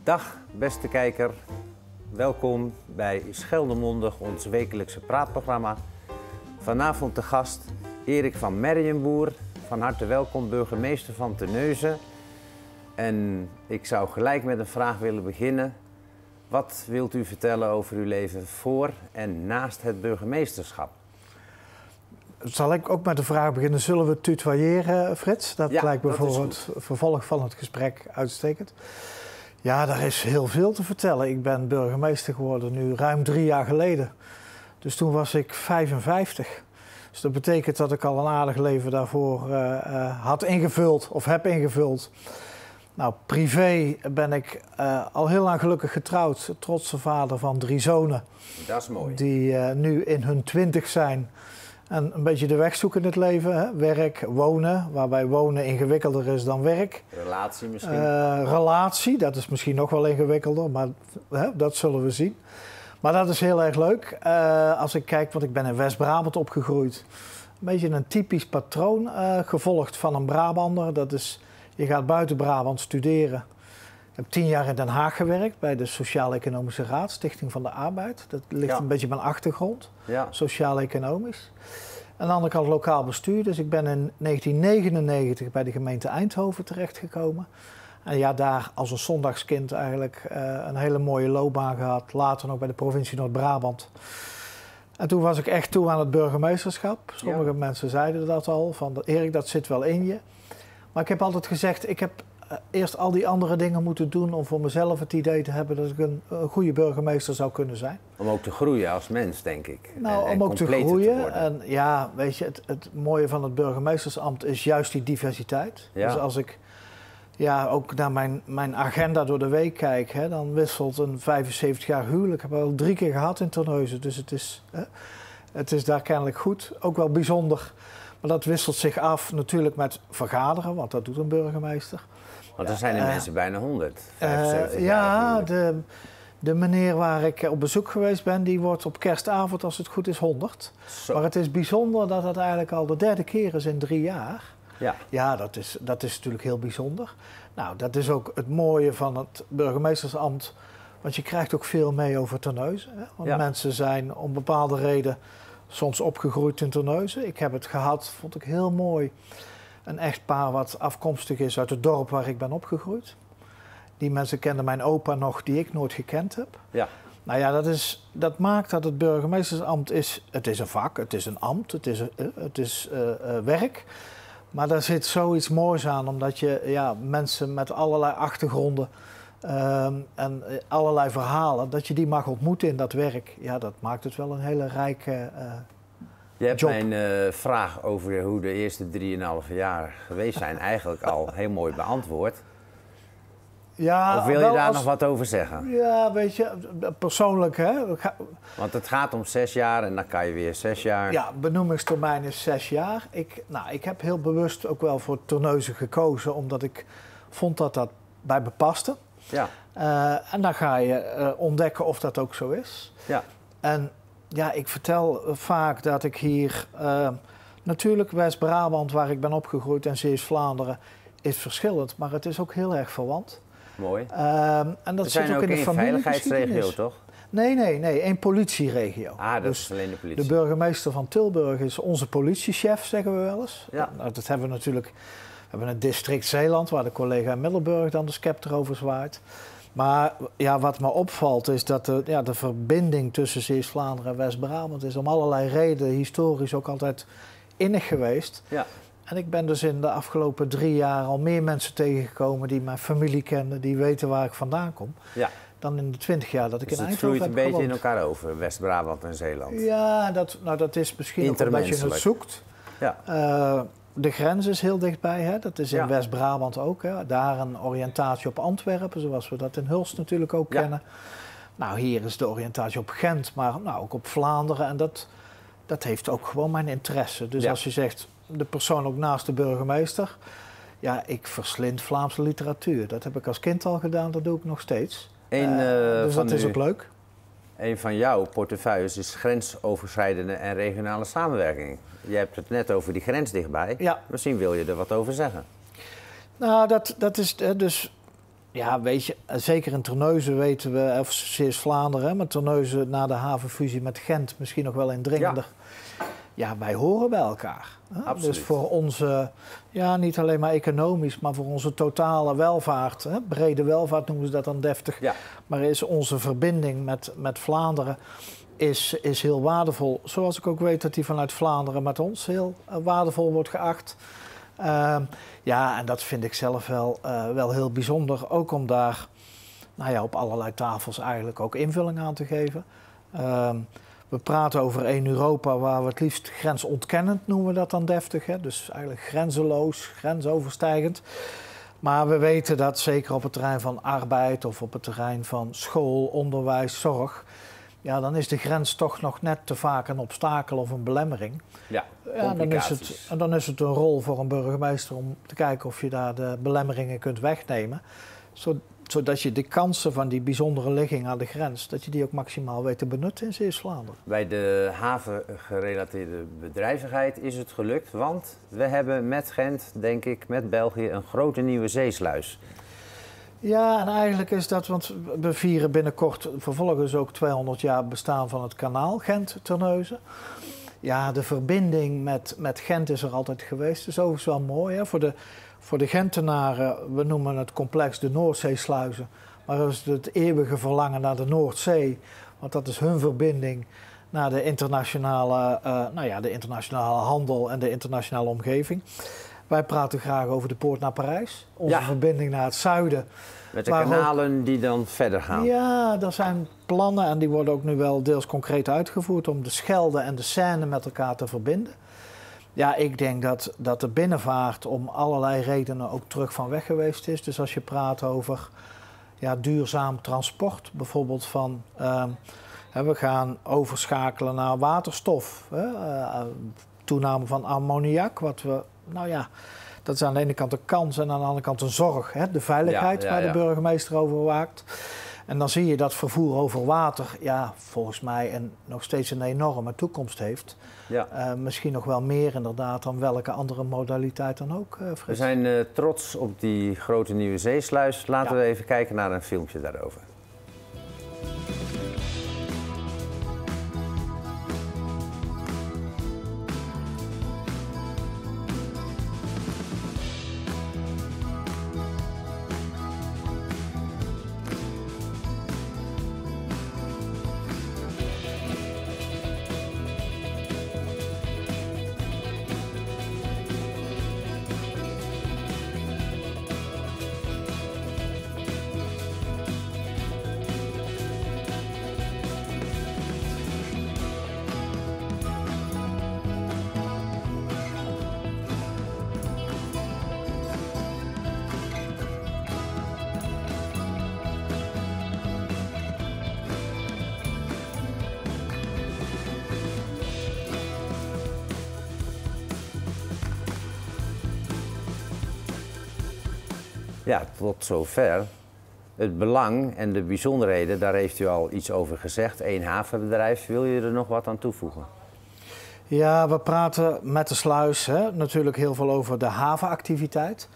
Dag beste kijker, welkom bij Scheldemondig, ons wekelijkse praatprogramma. Vanavond de gast Erik van Merriënboer, van harte welkom, burgemeester van Terneuzen. En ik zou gelijk met een vraag willen beginnen. Wat wilt u vertellen over uw leven voor en naast het burgemeesterschap? Zal ik ook met de vraag beginnen, zullen we tutoyeren, Frits? Dat lijkt me voor het vervolg van het gesprek uitstekend. Ja, daar is heel veel te vertellen. Ik ben burgemeester geworden nu ruim 3 jaar geleden. Dus toen was ik 55. Dus dat betekent dat ik al een aardig leven daarvoor had ingevuld of heb ingevuld. Nou, privé ben ik al heel lang gelukkig getrouwd. Trotse vader van 3 zonen. Dat is mooi. Die nu in hun 20 zijn. En een beetje de weg zoeken in het leven. Hè? Werk, wonen. Waarbij wonen ingewikkelder is dan werk. Relatie misschien? Relatie, dat is misschien nog wel ingewikkelder. Maar dat zullen we zien. Maar dat is heel erg leuk. Als ik kijk, want ik ben in West-Brabant opgegroeid. Een beetje een typisch patroon. Gevolgd van een Brabander. Dat is, je gaat buiten Brabant studeren. Ik heb 10 jaar in Den Haag gewerkt bij de Sociaal-Economische Raad, Stichting van de Arbeid. Dat ligt een beetje mijn achtergrond, sociaal-economisch. Aan de andere kant lokaal bestuur. Dus ik ben in 1999 bij de gemeente Eindhoven terechtgekomen. En ja, daar als een zondagskind eigenlijk een hele mooie loopbaan gehad. Later nog bij de provincie Noord-Brabant. En toen was ik echt toe aan het burgemeesterschap. Sommige mensen zeiden dat al, van Erik, dat zit wel in je. Maar ik heb altijd gezegd, ik heb eerst al die andere dingen moeten doen om voor mezelf het idee te hebben dat ik een goede burgemeester zou kunnen zijn. Om ook te groeien als mens, denk ik. Nou, om ook te groeien. En ja, weet je, het mooie van het burgemeestersambt is juist die diversiteit. Ja. Dus als ik ook naar mijn agenda door de week kijk, hè, dan wisselt een 75 jaar huwelijk. Ik heb al 3 keer gehad in Terneuzen, dus het is daar kennelijk goed. Ook wel bijzonder. Maar dat wisselt zich af natuurlijk met vergaderen, want dat doet een burgemeester. Want er zijn er mensen bijna 100. De meneer waar ik op bezoek geweest ben, die wordt op kerstavond, als het goed is, 100. Zo. Maar het is bijzonder dat het eigenlijk al de 3e keer is in 3 jaar. Ja, dat is natuurlijk heel bijzonder. Nou, dat is ook het mooie van het burgemeestersambt. Want je krijgt ook veel mee over Terneuzen. Hè? Want mensen zijn om bepaalde reden soms opgegroeid in Terneuzen. Ik heb het gehad, vond ik heel mooi. Een echtpaar wat afkomstig is uit het dorp waar ik ben opgegroeid. Die mensen kenden mijn opa nog, die ik nooit gekend heb. Ja. Nou ja, dat maakt dat het burgemeestersambt is... Het is een vak, het is een ambt, het is werk. Maar daar zit zoiets moois aan, omdat je mensen met allerlei achtergronden... en allerlei verhalen, dat je die mag ontmoeten in dat werk. Ja, dat maakt het wel een hele rijke Je hebt job. mijn vraag over hoe de eerste 3,5 jaar geweest zijn eigenlijk al heel mooi beantwoord. Ja, of wil je daar nog wat over zeggen? Ja, weet je, persoonlijk hè. Want het gaat om 6 jaar en dan kan je weer 6 jaar. Ja, benoemingstermijn is 6 jaar. Ik heb heel bewust ook wel voor Terneuzen gekozen, omdat ik vond dat dat bij me paste. Ja. En dan ga je ontdekken of dat ook zo is. Ja. En ja, ik vertel vaak dat ik hier... natuurlijk West-Brabant, waar ik ben opgegroeid, en Zeeuws-Vlaanderen is verschillend. Maar het is ook heel erg verwant. Mooi. En dat zit ook in de familie. Veiligheidsregio, toch? Nee, één politieregio. Ah, dat is alleen de politie. De burgemeester van Tilburg is onze politiechef, zeggen we wel eens. Ja. Nou, dat hebben we natuurlijk... We hebben het district Zeeland, waar de collega in Middelburg dan de scepter over zwaait. Maar ja, wat me opvalt is dat de verbinding tussen Zeeuws-Vlaanderen en West-Brabant is om allerlei redenen historisch ook altijd innig geweest. Ja. En ik ben dus in de afgelopen 3 jaar al meer mensen tegengekomen die mijn familie kennen, die weten waar ik vandaan kom. Ja. Dan in de 20 jaar dat ik in Eindhoven heb gewoond. Het vloeit een beetje in elkaar over, West-Brabant en Zeeland. Ja, dat is misschien ook omdat je het zoekt. Ja. De grens is heel dichtbij, hè? Dat is in West-Brabant ook. Hè? Daar een oriëntatie op Antwerpen, zoals we dat in Hulst natuurlijk ook kennen. Nou, hier is de oriëntatie op Gent, maar ook op Vlaanderen. En dat heeft ook gewoon mijn interesse. Dus als je zegt, de persoon ook naast de burgemeester... Ja, ik verslind Vlaamse literatuur. Dat heb ik als kind al gedaan, dat doe ik nog steeds. Dus dat is ook leuk. Een van jouw portefeuilles is grensoverschrijdende en regionale samenwerking. Je hebt het net over die grens dichtbij. Ja. Misschien wil je er wat over zeggen. Nou, dat is dus ja, weet je, zeker in Terneuzen weten we, of Zeeuws-Vlaanderen, maar Terneuzen na de havenfusie met Gent misschien nog wel indringender. Ja, wij horen bij elkaar. Hè? Dus voor onze, ja, niet alleen maar economisch, maar voor onze totale welvaart, hè? Brede welvaart noemen ze dat dan deftig, maar is onze verbinding met Vlaanderen is heel waardevol. Zoals ik ook weet dat die vanuit Vlaanderen met ons heel waardevol wordt geacht. Ja, en dat vind ik zelf wel heel bijzonder. Ook om daar op allerlei tafels eigenlijk ook invulling aan te geven. We praten over één Europa waar we het liefst grensontkennend noemen we dat dan deftig. Hè? Dus eigenlijk grenzeloos, grensoverstijgend. Maar we weten dat zeker op het terrein van arbeid of op het terrein van school, onderwijs, zorg, ja, dan is de grens toch nog net te vaak een obstakel of een belemmering. Ja, dan is het een rol voor een burgemeester om te kijken of je daar de belemmeringen kunt wegnemen. Zodat je de kansen van die bijzondere ligging aan de grens, dat je die ook maximaal weet te benutten in Zeeuws-Vlaanderen. Bij de havengerelateerde bedrijvigheid is het gelukt, want we hebben met Gent, denk ik, met België een grote nieuwe zeesluis. Ja, en eigenlijk is dat, want we vieren binnenkort vervolgens ook 200 jaar bestaan van het kanaal Gent-Terneuzen. Ja, de verbinding met Gent is er altijd geweest. Dat is overigens wel mooi, hè? Voor de Gentenaren, we noemen het complex de Noordzeesluizen. Maar dat is het eeuwige verlangen naar de Noordzee. Want dat is hun verbinding naar de internationale handel en de internationale omgeving. Wij praten graag over de poort naar Parijs. Onze verbinding naar het zuiden. Met de kanalen die dan verder gaan. Ja, er zijn plannen en die worden ook nu wel deels concreet uitgevoerd om de Schelde en de Seine met elkaar te verbinden. Ja, ik denk dat de binnenvaart om allerlei redenen ook terug van weg geweest is. Dus als je praat over duurzaam transport, bijvoorbeeld van we gaan overschakelen naar waterstof. Toename van ammoniak, wat we, dat is aan de ene kant een kans en aan de andere kant een zorg. Hè? De veiligheid waar de burgemeester over waakt. En dan zie je dat vervoer over water, volgens mij nog steeds een enorme toekomst heeft. Ja. Misschien nog wel meer inderdaad dan welke andere modaliteit dan ook, Frits. We zijn trots op die grote nieuwe zeesluis. Laten we even kijken naar een filmpje daarover. Ja, tot zover. Het belang en de bijzonderheden, daar heeft u al iets over gezegd. Eén havenbedrijf. Wil je er nog wat aan toevoegen? Ja, we praten met de sluis natuurlijk heel veel over de havenactiviteit.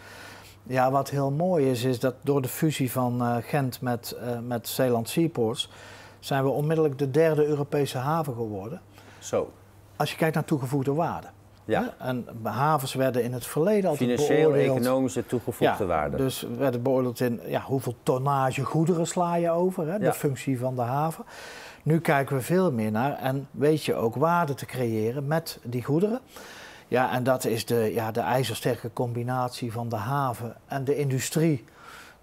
Ja, wat heel mooi is dat door de fusie van Gent met Zeeland Seaports zijn we onmiddellijk de derde Europese haven geworden. Zo. Als je kijkt naar toegevoegde waarde. Ja. En havens werden in het verleden altijd financieel, beoordeeld. economische toegevoegde waarde. Dus werden beoordeeld in hoeveel tonnage goederen sla je over, de functie van de haven. Nu kijken we veel meer naar en weet je ook waarde te creëren met die goederen. Ja, en dat is de ijzersterke combinatie van de haven en de industrie.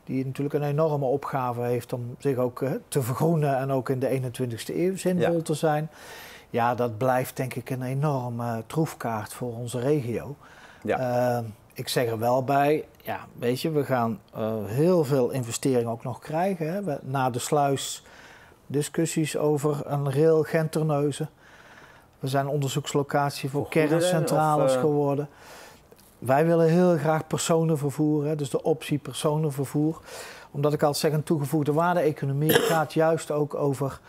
Die natuurlijk een enorme opgave heeft om zich ook te vergroenen en ook in de 21ste eeuw zinvol te zijn. Ja, dat blijft denk ik een enorme troefkaart voor onze regio. Ja. Ik zeg er wel bij, weet je, we gaan heel veel investeringen ook nog krijgen. Hè. Na de sluis discussies over een rail Gent-Terneuzen. We zijn onderzoekslocatie voor kerncentrales geworden. Wij willen heel graag personen vervoeren, dus de optie personenvervoer. Omdat ik altijd zeg, een toegevoegde waarde-economie gaat juist ook over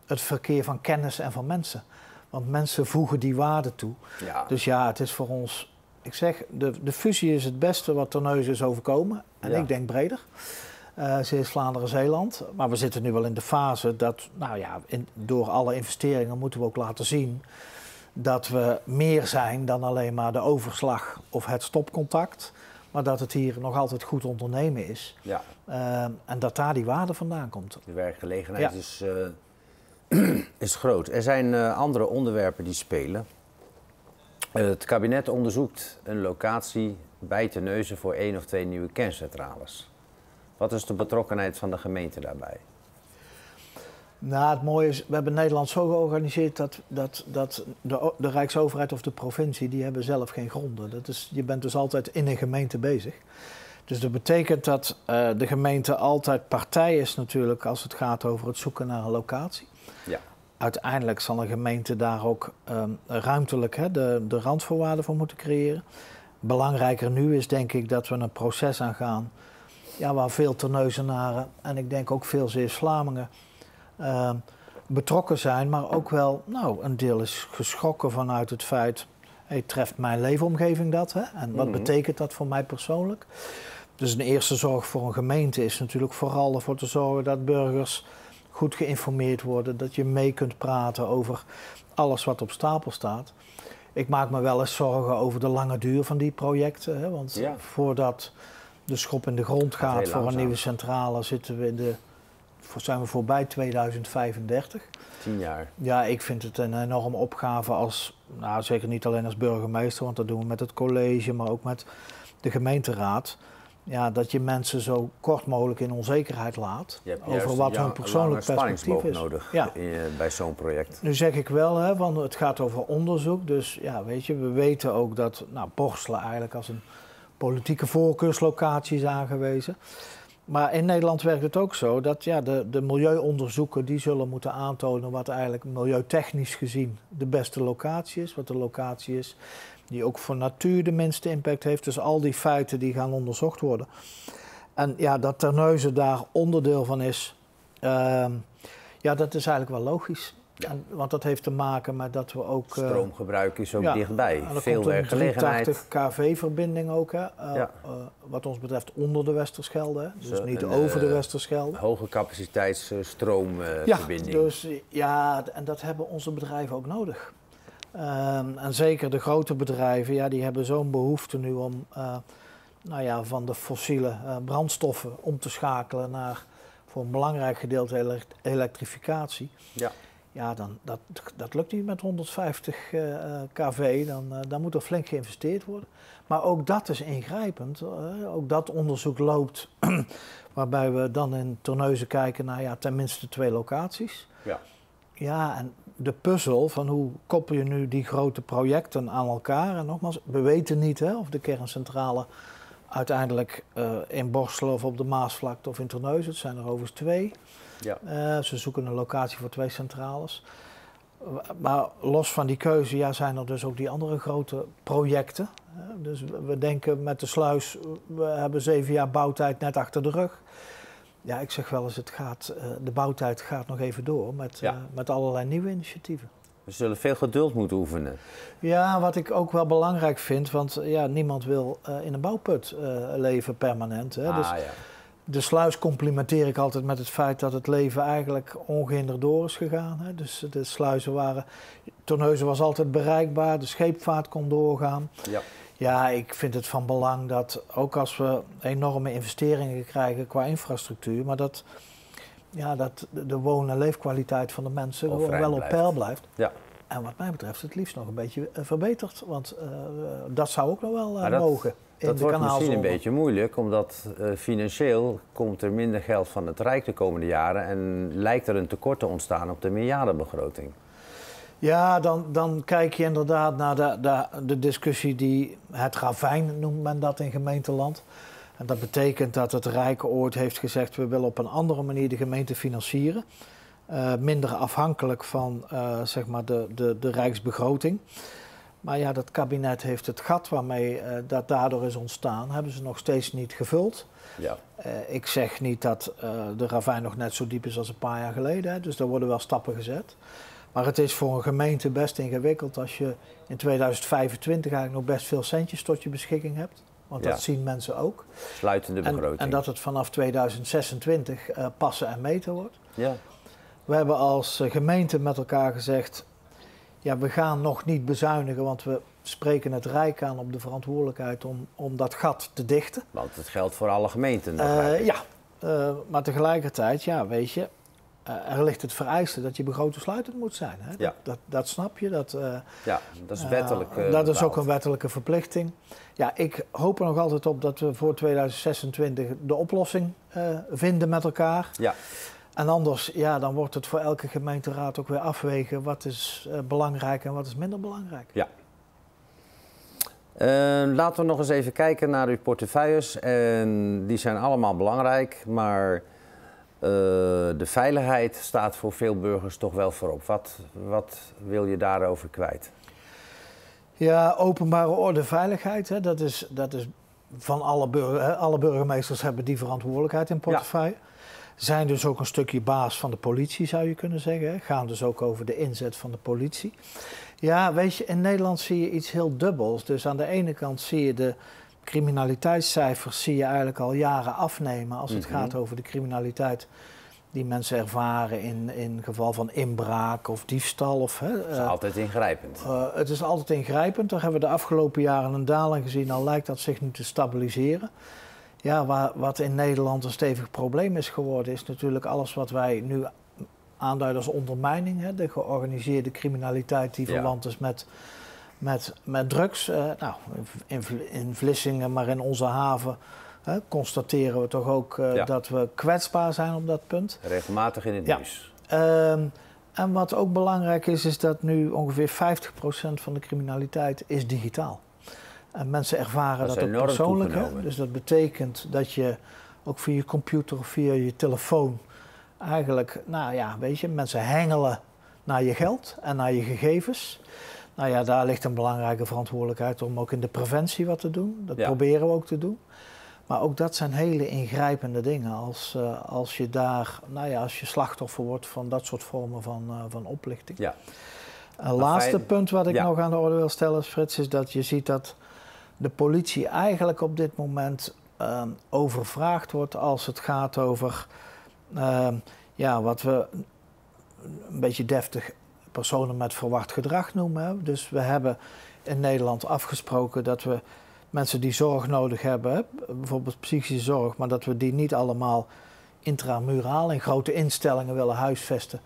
het verkeer van kennis en van mensen. Want mensen voegen die waarde toe. Ja. Dus het is voor ons, ik zeg, de fusie is het beste wat Terneuzen is overkomen. En ik denk breder. Zeeuws-Vlaanderen, Zeeland. Maar we zitten nu wel in de fase dat, nou ja, door alle investeringen moeten we ook laten zien dat we meer zijn dan alleen maar de overslag of het stopcontact. Maar dat het hier nog altijd goed ondernemen is. Ja. En dat daar die waarde vandaan komt. De werkgelegenheid is groot. Er zijn andere onderwerpen die spelen. Het kabinet onderzoekt een locatie bij Terneuzen voor 1 of 2 nieuwe kerncentrales. Wat is de betrokkenheid van de gemeente daarbij? Nou, het mooie is, we hebben Nederland zo georganiseerd dat de Rijksoverheid of de provincie, die hebben zelf geen gronden. Je bent dus altijd in een gemeente bezig. Dus dat betekent dat de gemeente altijd partij is natuurlijk als het gaat over het zoeken naar een locatie. Ja. Uiteindelijk zal een gemeente daar ook ruimtelijk de randvoorwaarden voor moeten creëren. Belangrijker nu is denk ik dat we een proces aangaan waar veel Terneuzenaren en ik denk ook veel Zeeuws-Vlamingen betrokken zijn, maar ook wel, een deel is geschrokken vanuit het feit, treft mijn leefomgeving dat? Hè? En wat betekent dat voor mij persoonlijk? Dus een eerste zorg voor een gemeente is natuurlijk vooral ervoor te zorgen dat burgers goed geïnformeerd worden, dat je mee kunt praten over alles wat op stapel staat. Ik maak me wel eens zorgen over de lange duur van die projecten, hè? Want voordat de schop in de grond gaat voor een nieuwe centrale zijn we voorbij 2035. 10 jaar. Ja, ik vind het een enorme opgave als, zeker niet alleen als burgemeester, want dat doen we met het college, maar ook met de gemeenteraad. Ja, dat je mensen zo kort mogelijk in onzekerheid laat over wat hun persoonlijk perspectief is. Nodig bij zo'n project. Nu zeg ik wel, want het gaat over onderzoek. Dus ja, weet je, we weten ook dat Borselen eigenlijk als een politieke voorkeurslocatie is aangewezen. Maar in Nederland werkt het ook zo dat de milieuonderzoeken die zullen moeten aantonen wat eigenlijk milieutechnisch gezien de beste locatie is. Wat de locatie is die ook voor natuur de minste impact heeft. Dus al die feiten die gaan onderzocht worden. En dat Terneuzen daar onderdeel van is, dat is eigenlijk wel logisch. Ja. Want dat heeft te maken met dat we ook... Stroomgebruik is ook dichtbij. Veel werkgelegenheid. 380 kV-verbinding ook, wat ons betreft onder de Westerschelde. Hè? Dus niet over de Westerschelde. Hoge capaciteitsstroomverbinding. En dat hebben onze bedrijven ook nodig. En zeker de grote bedrijven, die hebben zo'n behoefte nu om van de fossiele brandstoffen om te schakelen naar voor een belangrijk gedeelte elektrificatie. Ja, dat lukt niet met 150 kV, dan moet er flink geïnvesteerd worden. Maar ook dat is ingrijpend. Ook dat onderzoek loopt, waarbij we dan in Terneuzen kijken naar tenminste 2 locaties. Ja, en de puzzel van hoe koppel je nu die grote projecten aan elkaar. En nogmaals, we weten niet of de kerncentrale uiteindelijk in Borselen of op de Maasvlakte of in Terneuzen, het zijn er overigens 2. Ze zoeken een locatie voor 2 centrales. Maar los van die keuze zijn er dus ook die andere grote projecten. Dus we denken met de sluis, we hebben 7 jaar bouwtijd net achter de rug. Ja, ik zeg wel eens, de bouwtijd gaat nog even door met allerlei nieuwe initiatieven. We zullen veel geduld moeten oefenen. Ja, wat ik ook wel belangrijk vind, want niemand wil in een bouwput leven permanent. Hè. De sluis complimenteer ik altijd met het feit dat het leven eigenlijk ongehinderd door is gegaan. Hè. Dus de sluizen Terneuzen was altijd bereikbaar, de scheepvaart kon doorgaan. Ja, ik vind het van belang dat ook als we enorme investeringen krijgen qua infrastructuur, maar dat de woon- en leefkwaliteit van de mensen gewoon wel op peil blijft. Ja. En wat mij betreft het liefst nog een beetje verbeterd, want dat zou ook nog wel mogen. Dat wordt misschien een beetje moeilijk, omdat financieel komt er minder geld van het Rijk de komende jaren en lijkt er een tekort te ontstaan op de meerjarenbegroting. Ja, dan kijk je inderdaad naar de discussie die het ravijn noemt men dat in gemeenteland. En dat betekent dat het Rijk ooit heeft gezegd, we willen op een andere manier de gemeente financieren. Minder afhankelijk van de rijksbegroting. Maar dat kabinet heeft het gat waarmee dat daardoor is ontstaan, hebben ze nog steeds niet gevuld. Ik zeg niet dat de ravijn nog net zo diep is als een paar jaar geleden. Hè, dus er worden wel stappen gezet. Maar het is voor een gemeente best ingewikkeld als je in 2025 eigenlijk nog best veel centjes tot je beschikking hebt. Want dat zien mensen ook. Sluitende begroting. En dat het vanaf 2026 passen en meten wordt. Ja. We hebben als gemeente met elkaar gezegd, ja, we gaan nog niet bezuinigen, want we spreken het Rijk aan op de verantwoordelijkheid om dat gat te dichten. Want het geldt voor alle gemeenten. Maar tegelijkertijd, ja, weet je, er ligt het vereiste dat je begrotingssluitend moet zijn. Hè? Ja. Dat snap je. Dat is wettelijk. Dat is ook een wettelijke verplichting. Ja, ik hoop er nog altijd op dat we voor 2026 de oplossing vinden met elkaar. Ja. En anders, ja, dan wordt het voor elke gemeenteraad ook weer afwegen wat is belangrijk en wat is minder belangrijk. Ja. Laten we nog eens even kijken naar uw portefeuilles. En die zijn allemaal belangrijk, maar de veiligheid staat voor veel burgers toch wel voorop. Wat wil je daarover kwijt? Ja, openbare orde, veiligheid, hè, dat is van alle burgemeesters hebben die verantwoordelijkheid in portefeuille. Ja. Zijn dus ook een stukje baas van de politie, zou je kunnen zeggen. Hè. Gaan dus ook over de inzet van de politie. Ja, weet je, in Nederland zie je iets heel dubbels. Dus aan de ene kant zie je de criminaliteitscijfers eigenlijk al jaren afnemen als het gaat over de criminaliteit die mensen ervaren in geval van inbraak of diefstal. Het is altijd ingrijpend. Het is altijd ingrijpend. Daar hebben we de afgelopen jaren een daling gezien. Al lijkt dat zich nu te stabiliseren. Ja, wat in Nederland een stevig probleem is geworden, is natuurlijk alles wat wij nu aanduiden als ondermijning. Hè? De georganiseerde criminaliteit die verwant is met drugs. In Vlissingen, maar in onze haven constateren we toch ook dat we kwetsbaar zijn op dat punt. Regelmatig in het nieuws. En wat ook belangrijk is dat nu ongeveer 50% van de criminaliteit is digitaal. En mensen ervaren dat ook persoonlijk. Dus dat betekent dat je ook via je computer of via je telefoon eigenlijk, weet je, mensen hengelen naar je geld en naar je gegevens. Nou ja, daar ligt een belangrijke verantwoordelijkheid om ook in de preventie wat te doen. Dat proberen we ook te doen. Maar ook dat zijn hele ingrijpende dingen als je daar, als je slachtoffer wordt van dat soort vormen van oplichting. Ja. Een laatste punt wat ik nog aan de orde wil stellen, Frits, is dat je ziet dat de politie eigenlijk op dit moment overvraagd wordt als het gaat over wat we een beetje deftig personen met verwacht gedrag noemen. Hè. Dus we hebben in Nederland afgesproken dat we mensen die zorg nodig hebben, bijvoorbeeld psychische zorg, maar dat we die niet allemaal intramuraal in grote instellingen willen huisvesten,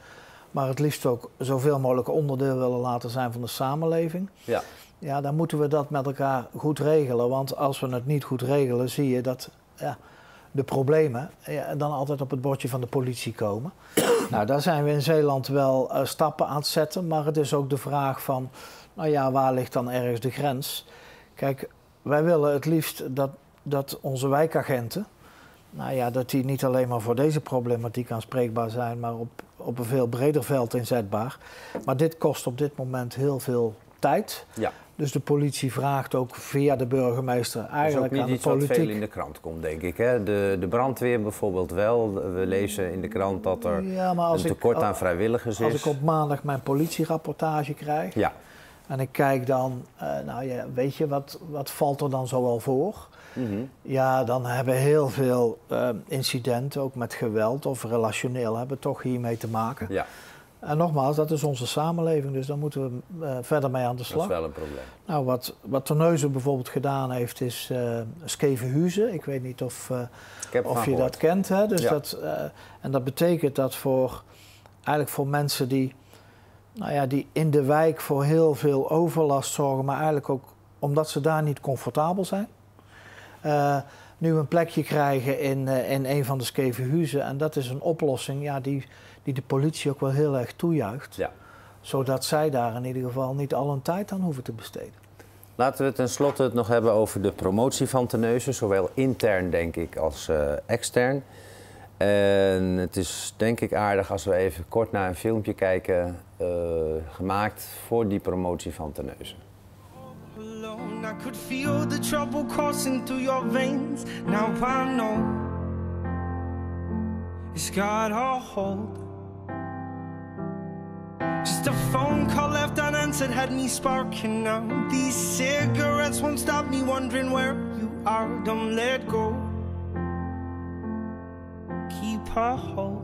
maar het liefst ook zoveel mogelijk onderdeel willen laten zijn van de samenleving. Ja. Ja, dan moeten we dat met elkaar goed regelen. Want als we het niet goed regelen, zie je dat de problemen dan altijd op het bordje van de politie komen. Nou, daar zijn we in Zeeland wel stappen aan het zetten. Maar het is ook de vraag van, waar ligt dan ergens de grens? Kijk, wij willen het liefst dat onze wijkagenten, dat die niet alleen maar voor deze problematiek aanspreekbaar zijn, maar op een veel breder veld inzetbaar. Maar dit kost op dit moment heel veel tijd. Ja. Dus de politie vraagt ook via de burgemeester eigenlijk aan de politiek. Dat is ook niet iets wat veel in de krant komt, denk ik. Hè? De brandweer bijvoorbeeld wel. We lezen in de krant dat er een tekort aan vrijwilligers is. Als ik op maandag mijn politierapportage krijg en ik kijk dan, weet je, wat valt er dan zoal voor? Ja, dan hebben heel veel incidenten, ook met geweld of relationeel, hebben toch hiermee te maken. Ja. En nogmaals, dat is onze samenleving, dus daar moeten we verder mee aan de slag. Dat is wel een probleem. Nou, wat Terneuzen bijvoorbeeld gedaan heeft, is Skevenhuizen. Ik weet niet of je dat kent. Hè? Dus en dat betekent dat voor mensen die in de wijk voor heel veel overlast zorgen, maar eigenlijk ook omdat ze daar niet comfortabel zijn, nu een plekje krijgen in een van de Skevenhuizen. En dat is een oplossing die de politie ook wel heel erg toejuicht. Ja. Zodat zij daar in ieder geval niet al hun tijd aan hoeven te besteden. Laten we tenslotte het nog hebben over de promotie van Terneuzen. Zowel intern, denk ik, als extern. En het is denk ik aardig als we even kort naar een filmpje kijken, gemaakt voor die promotie van Terneuzen. I could feel the trouble coursing through your veins. Now I know it's got a hold. Just a phone call left unanswered had me sparking now. These cigarettes won't stop me wondering where you heart, don't let go. Keep her hope.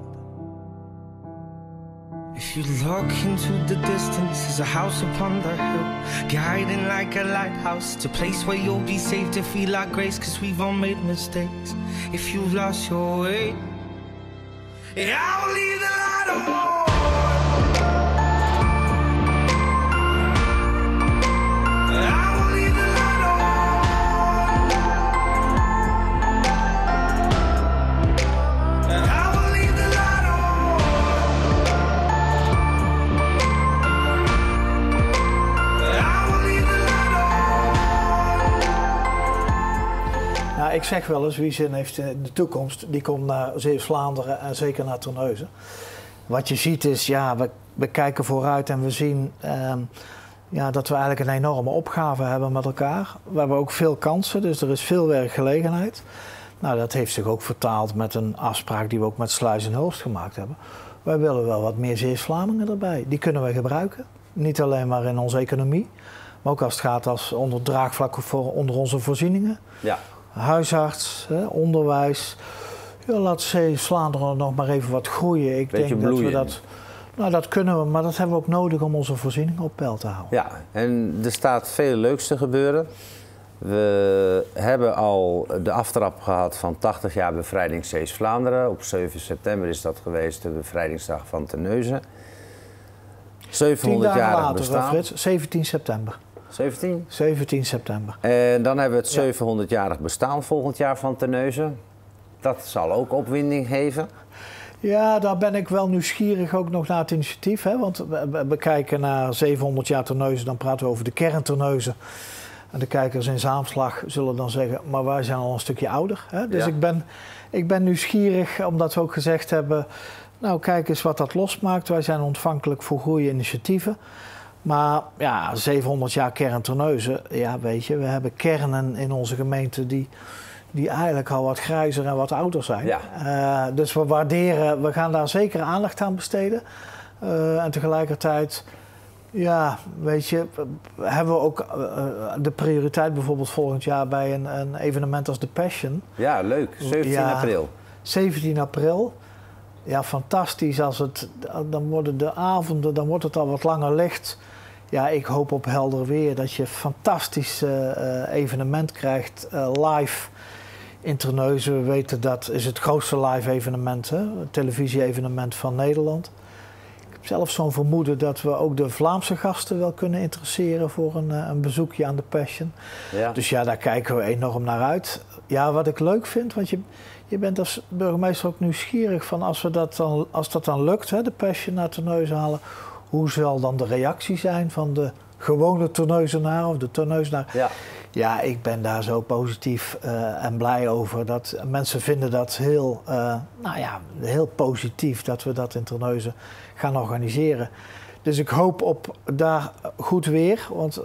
If you look into the distance, there's a house upon the hill, guiding like a lighthouse. It's a place where you'll be safe to feel like grace, 'cause we've all made mistakes. If you've lost your way, yeah, I'll leave the light on. Ik zeg wel eens, wie zin heeft in de toekomst, die komt naar Zeeuws-Vlaanderen en zeker naar Terneuzen. Wat je ziet is, ja, we kijken vooruit en we zien dat we eigenlijk een enorme opgave hebben met elkaar. We hebben ook veel kansen, dus er is veel werkgelegenheid. Nou, dat heeft zich ook vertaald met een afspraak die we ook met Sluis en Hulst gemaakt hebben. Wij willen wel wat meer Zeeuws-Vlamingen erbij. Die kunnen we gebruiken. Niet alleen maar in onze economie, maar ook als het gaat onder draagvlak onder onze voorzieningen. Ja. Huisarts, onderwijs. Ja, laat Zeeuws-Vlaanderen nog maar even wat groeien. Ik denk dat we dat kunnen we, maar dat hebben we ook nodig om onze voorzieningen op peil te houden. Ja, en er staat veel leuks te gebeuren. We hebben al de aftrap gehad van 80 jaar bevrijding Zeeuws-Vlaanderen. Op 7 september is dat geweest, de bevrijdingsdag van Terneuzen. 700-jarig bestaan. Frits, 17 september. 17? 17 september. En dan hebben we het 700-jarig bestaan volgend jaar van Terneuzen. Dat zal ook opwinding geven. Ja, daar ben ik wel nieuwsgierig ook nog naar het initiatief. Hè? Want we kijken naar 700 jaar Terneuzen, dan praten we over de kern Terneuzen. En de kijkers in Zaamslag zullen dan zeggen, maar wij zijn al een stukje ouder. Hè? Dus ja. Ik ben nieuwsgierig, omdat we ook gezegd hebben, nou kijk eens wat dat losmaakt. Wij zijn ontvankelijk voor goede initiatieven. Maar ja, 700 jaar kern Terneuzen, ja weet je, we hebben kernen in onze gemeente die eigenlijk al wat grijzer en wat ouder zijn. Ja. Dus we gaan daar zeker aandacht aan besteden. En tegelijkertijd, ja, weet je, hebben we ook de prioriteit bijvoorbeeld volgend jaar bij een evenement als The Passion. Ja, leuk. 17 april. 17 april. Ja, fantastisch. Dan worden de avonden, dan wordt het al wat langer licht. Ja, ik hoop op helder weer dat je een fantastisch evenement krijgt, live in Terneuzen. We weten dat is het grootste live evenement, het televisie-evenement van Nederland. Ik heb zelf zo'n vermoeden dat we ook de Vlaamse gasten wel kunnen interesseren voor een bezoekje aan de Passion. Ja. Dus ja, daar kijken we enorm naar uit. Ja, wat ik leuk vind, want je bent als burgemeester ook nieuwsgierig van als dat dan lukt, de Passion naar Terneuzen halen. Hoe zal dan de reactie zijn van de gewone Terneuzenaar of de Terneuzenaar? Ja. Ja, ik ben daar zo positief en blij over. Dat mensen vinden dat heel positief dat we dat in Terneuzen gaan organiseren. Dus ik hoop op daar goed weer, want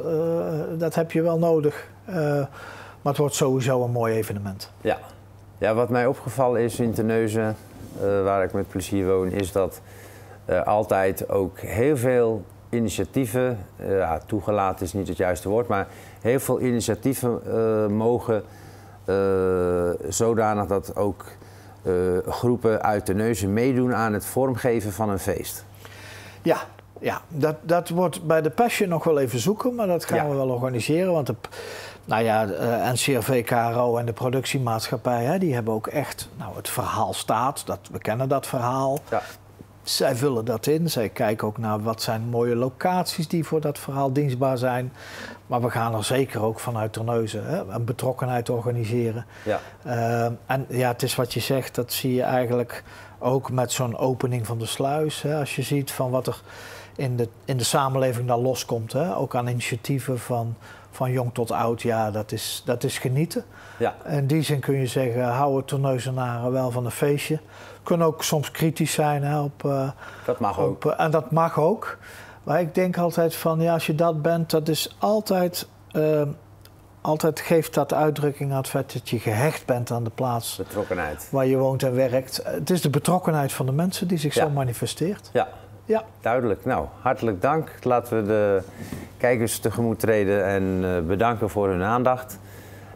dat heb je wel nodig. Maar het wordt sowieso een mooi evenement. Ja, ja, wat mij opgevallen is in Terneuzen, waar ik met plezier woon, is dat altijd ook heel veel initiatieven, toegelaten is niet het juiste woord, maar heel veel initiatieven mogen zodanig dat ook groepen uit Terneuzen meedoen aan het vormgeven van een feest. Ja, dat wordt bij de Passion nog wel even zoeken, maar dat gaan we wel organiseren. Want NCRV, KRO en de productiemaatschappij, die hebben ook echt, het verhaal staat, we kennen dat verhaal. Ja. Zij vullen dat in. Zij kijken ook naar wat zijn mooie locaties die voor dat verhaal dienstbaar zijn. Maar we gaan er zeker ook vanuit Terneuzen een betrokkenheid organiseren. Ja. En ja, het is wat je zegt, dat zie je eigenlijk ook met zo'n opening van de sluis. Als je ziet van wat er in de samenleving daar loskomt. Ook aan initiatieven van jong tot oud. Ja, dat is genieten. Ja. In die zin kun je zeggen, houden Terneuzenaren wel van een feestje. Kunnen ook soms kritisch zijn. Dat mag ook. En dat mag ook. Maar ik denk altijd van, als je dat bent, dat is altijd geeft dat uitdrukking aan het feit dat je gehecht bent aan de plaats. Betrokkenheid. Waar je woont en werkt. Het is de betrokkenheid van de mensen die zich zo manifesteert. Ja, duidelijk. Nou, hartelijk dank. Laten we de kijkers tegemoet treden en bedanken voor hun aandacht.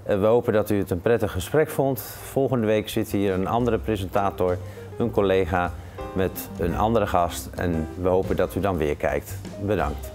We hopen dat u het een prettig gesprek vond. Volgende week zit hier een andere presentator, een collega met een andere gast. En we hopen dat u dan weer kijkt. Bedankt.